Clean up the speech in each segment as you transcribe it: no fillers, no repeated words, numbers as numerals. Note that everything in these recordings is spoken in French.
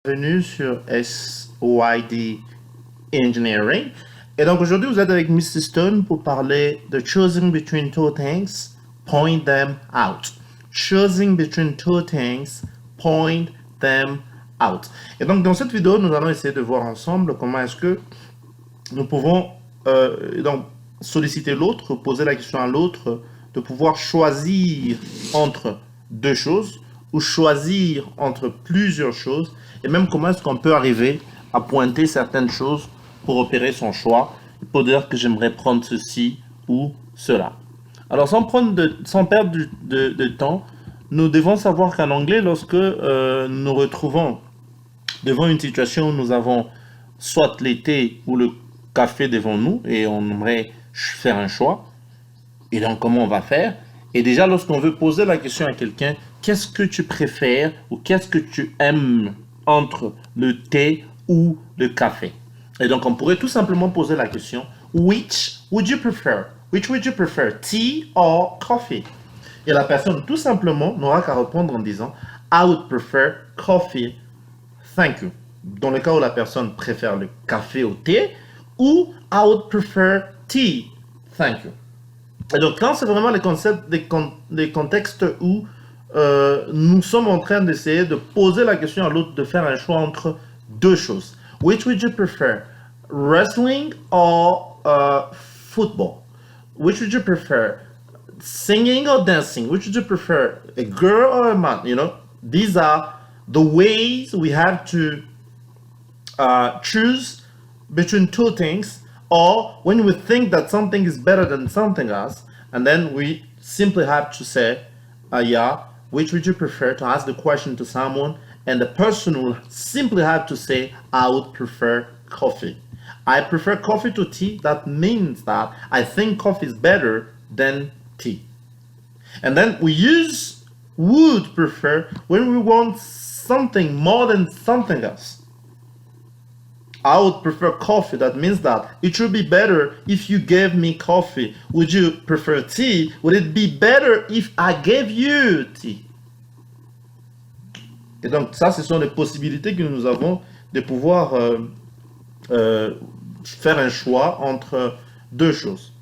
Bienvenue sur SYD Engineering. Et donc aujourd'hui, vous êtes avec Mr. Stone pour parler de choosing between two things, point them out. Choosing between two things, point them out. Et donc dans cette vidéo, nous allons essayer de voir ensemble comment est-ce que nous pouvons donc solliciter l'autre, poser la question à l'autre, de pouvoir choisir entre deux choses ou choisir entre plusieurs choses, et même comment est-ce qu'on peut arriver à pointer certaines choses pour opérer son choix, pour dire que j'aimerais prendre ceci ou cela. Alors sans perdre de temps, nous devons savoir qu'en anglais, lorsque nous nous retrouvons devant une situation où nous avons soit le thé ou le café devant nous et on aimerait faire un choix, et donc comment on va faire? Et déjà, lorsqu'on veut poser la question à quelqu'un, qu'est-ce que tu préfères ou qu'est-ce que tu aimes entre le thé ou le café? Et donc, on pourrait tout simplement poser la question, which would you prefer? Which would you prefer, tea or coffee? Et la personne, tout simplement, n'aura qu'à répondre en disant, I would prefer coffee, thank you. Dans le cas où la personne préfère le café au thé, ou I would prefer tea, thank you. Et donc, quand c'est vraiment les concepts, des contextes où nous sommes en train d'essayer de poser la question à l'autre, de faire un choix entre deux choses. Which would you prefer? Wrestling or football? Which would you prefer? Singing or dancing? Which would you prefer? A girl or a man? You know, these are the ways we have to choose between two things, or when we think that something is better than something else, and then we simply have to say, yeah, which would you prefer, to ask the question to someone, and the person will simply have to say, I would prefer coffee. I prefer coffee to tea. That means that I think coffee is better than tea. And then we use would prefer when we want something more than something else. I would prefer coffee. That means that it would be better if you gave me coffee. Would you prefer tea? Would it be better if I gave you tea? Et donc ça, ce sont les possibilités que nous avons de pouvoir faire un choix entre deux choses.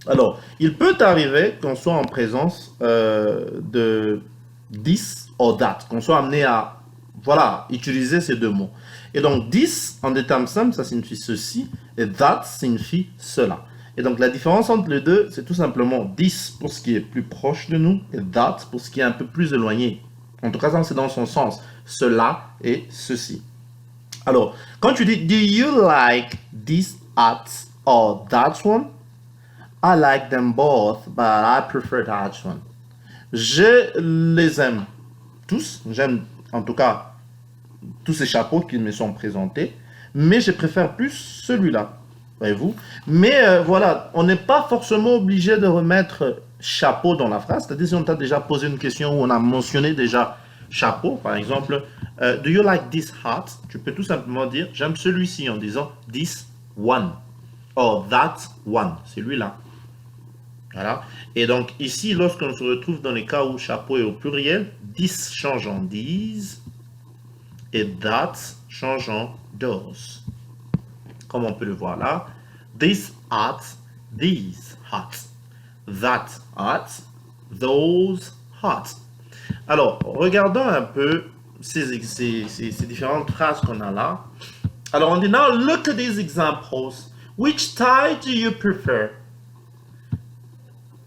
Alors, il peut arriver qu'on soit en présence de this or that, qu'on soit amené à, voilà, utiliser ces deux mots. Et donc, this, en des termes simples, ça signifie ceci, et that signifie cela. Et donc, la différence entre les deux, c'est tout simplement this pour ce qui est plus proche de nous, et that pour ce qui est un peu plus éloigné. En tout cas, ça, c'est dans son sens. Cela et ceci. Alors, quand tu dis, do you like this hat or that one? I like them both, but I prefer that one. Je les aime tous. J'aime, en tout cas, tous ces chapeaux qui me sont présentés, mais je préfère plus celui-là, voyez-vous. Mais voilà, on n'est pas forcément obligé de remettre chapeau dans la phrase, c'est-à-dire si on t'a déjà posé une question où on a mentionné déjà chapeau, par exemple, do you like this hat? Tu peux tout simplement dire, j'aime celui-ci en disant this one, or that one, celui-là. Voilà. Et donc ici, lorsqu'on se retrouve dans les cas où chapeau est au pluriel, this change en these, et that change en those. Comme on peut le voir là, this hat, these hats, that hat, those hats. Alors, regardons un peu ces différentes phrases qu'on a là. Alors, on dit, now look at these examples. Which tie do you prefer?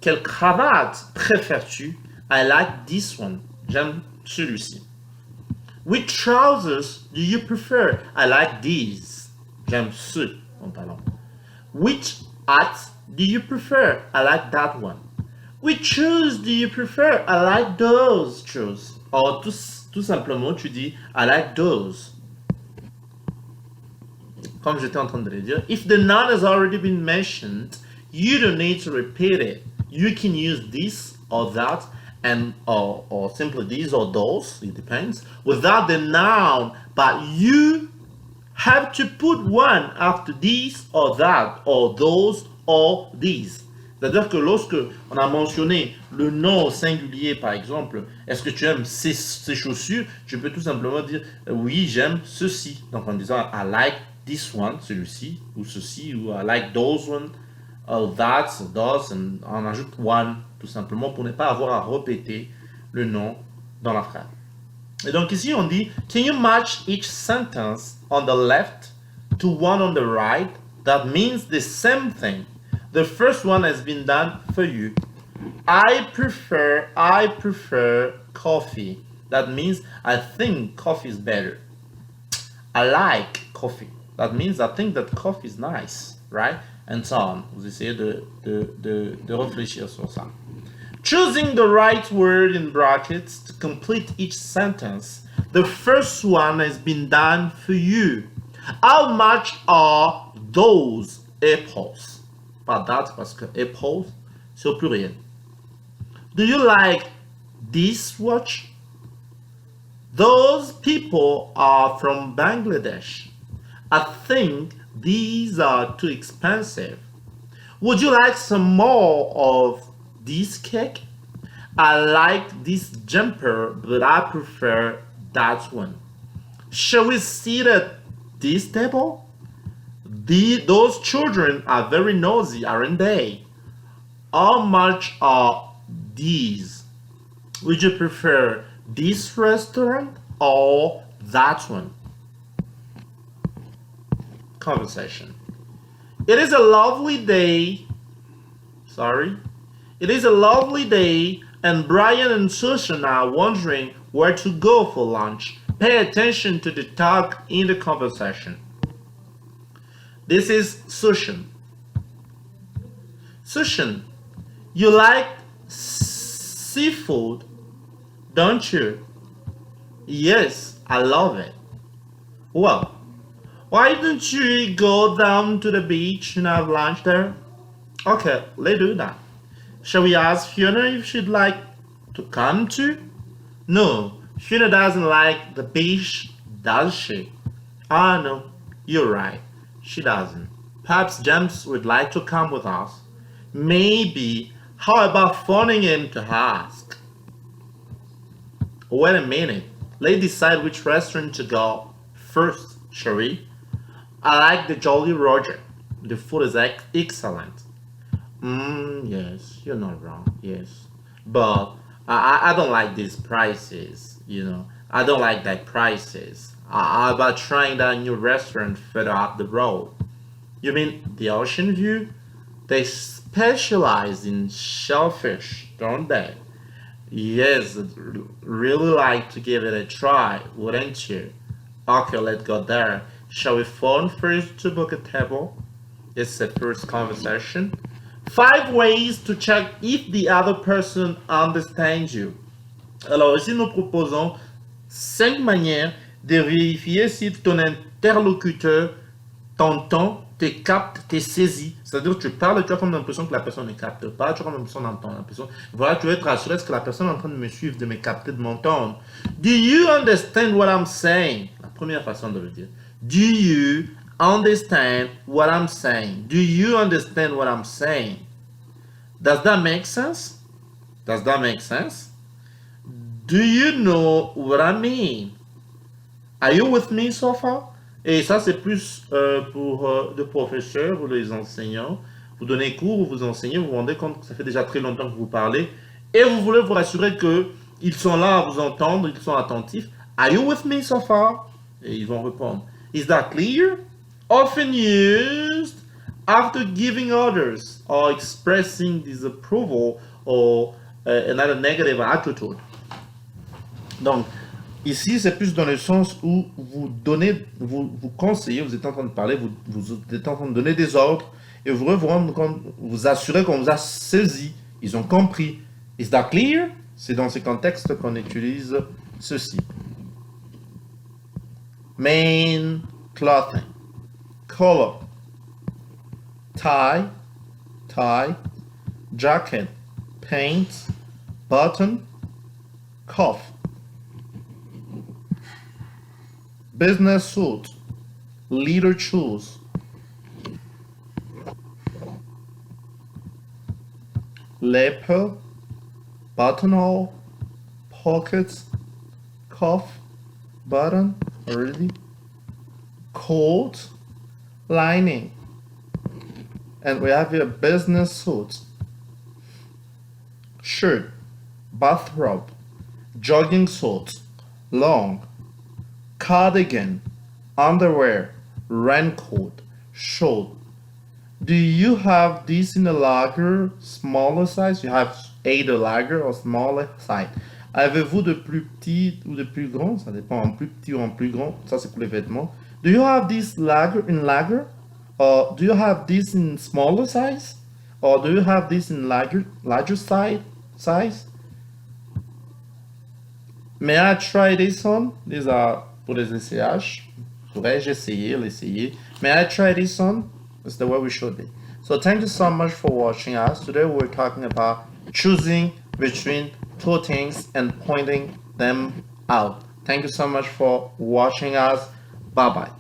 Quelle cravate préfères-tu? I like this one. J'aime celui-ci. Which trousers do you prefer? I like these. J'aime ce pantalon. Which hat do you prefer? I like that one. Which shoes do you prefer? I like those shoes. Or tout simplement, tu dis I like those. Comme j'étais en train de le dire, if the noun has already been mentioned, you don't need to repeat it. You can use this or that, and or simply these or those, it depends, without the noun, but you have to put one after this or that, or those or these. C'est-à-dire que lorsque on a mentionné le nom au singulier, par exemple, est-ce que tu aimes ces chaussures? Je peux tout simplement dire oui, j'aime ceci. Donc en disant I like this one, celui-ci, ou ceci, ou I like those one, or that, those, and on ajoute one, tout simplement pour ne pas avoir à répéter le nom dans la phrase. Et donc ici on dit can you match each sentence on the left to one on the right that means the same thing. The first one has been done for you. I prefer coffee. That means I think coffee is better. I like coffee. That means I think that coffee is nice, right? And so on. Vous essayez de réfléchir sur ça. Choosing the right word in brackets to complete each sentence. The first one has been done for you. How much are those apples? Pas that parce que apples, c'est au pluriel. Do you like this watch? Those people are from Bangladesh. I think these are too expensive. Would you like some more of this cake? I like this jumper, but I prefer that one. Shall we sit at this table? Those children are very nosy, aren't they? How much are these? Would you prefer this restaurant or that one? Conversation. It is a lovely day. It is a lovely day, and Brian and Susan are wondering where to go for lunch. Pay attention to the talk in the conversation. This is Susan. Susan, you like seafood, don't you? Yes, I love it. Well, why don't you go down to the beach and have lunch there? Okay, let's do that. Shall we ask Fiona if she'd like to come too? No, Fiona doesn't like the beach, does she? Ah, no, you're right. She doesn't. Perhaps James would like to come with us. Maybe. How about phoning him to ask? Wait a minute. Let's decide which restaurant to go first, shall we? I like the Jolly Roger. The food is excellent. Yes, you're not wrong. Yes. But I don't like these prices, you know. I don't like that prices. How about trying that new restaurant further up the road? You mean the Ocean View? They specialize in shellfish, don't they? Yes, I'd really like to give it a try, wouldn't you? Okay, let's go there. Shall we phone first to book a table? It's the first conversation. 5 ways to check if the other person understands you. Alors ici, nous proposons 5 manières de vérifier si ton interlocuteur t'entend, te capte, te saisit. C'est-à-dire que tu parles et tu as comme l'impression que la personne ne capte pas, tu as comme l'impression d'entendre. Voilà, tu veux être rassuré, est-ce que la personne est en train de me suivre, de me capter, de m'entendre? Do you understand what I'm saying? La première façon de le dire. Do you understand what I'm saying? Do you understand what I'm saying? Does that make sense? Does that make sense? Do you know what I mean? Are you with me so far? Et ça, c'est plus pour les professeurs ou les enseignants. Vous donnez cours, vous enseignez, vous vous rendez compte que ça fait déjà très longtemps que vous parlez et vous voulez vous rassurer qu'ils sont là à vous entendre, qu'ils sont attentifs. Are you with me so far? Et ils vont répondre. Is that clear? Often used after giving orders or expressing disapproval or another negative attitude. Donc, ici, c'est plus dans le sens où vous donnez, vous conseillez, vous êtes en train de parler, vous êtes en train de donner des ordres et vous vous rendre compte, vous assurez qu'on vous a saisi, ils ont compris. Is that clear? C'est dans ce contexte qu'on utilise ceci. Main clothing, color, tie, jacket, paint, button, cuff. Business suit, leader shoes. lapel, buttonhole, pockets, cuff, button, already, coat, lining. And we have here business suit, shirt, bathrobe, jogging suit, long, cardigan, underwear, raincoat, short. Do you have this in a larger, smaller size? You have either larger or smaller size. Avez-vous de plus petit ou de plus grand? Ça dépend en plus petit ou en plus grand. Ça, c'est pour les vêtements. Do you have this larger in larger? Or do you have this in smaller size? Or do you have this in larger size? May I try this on? These are pour les essayages. Pourrais-je essayer, l'essayer? May I try this on? That's the way we should be. So thank you so much for watching us. Today we're talking about choosing between two things and pointing them out. Thank you so much for watching us. Bye bye.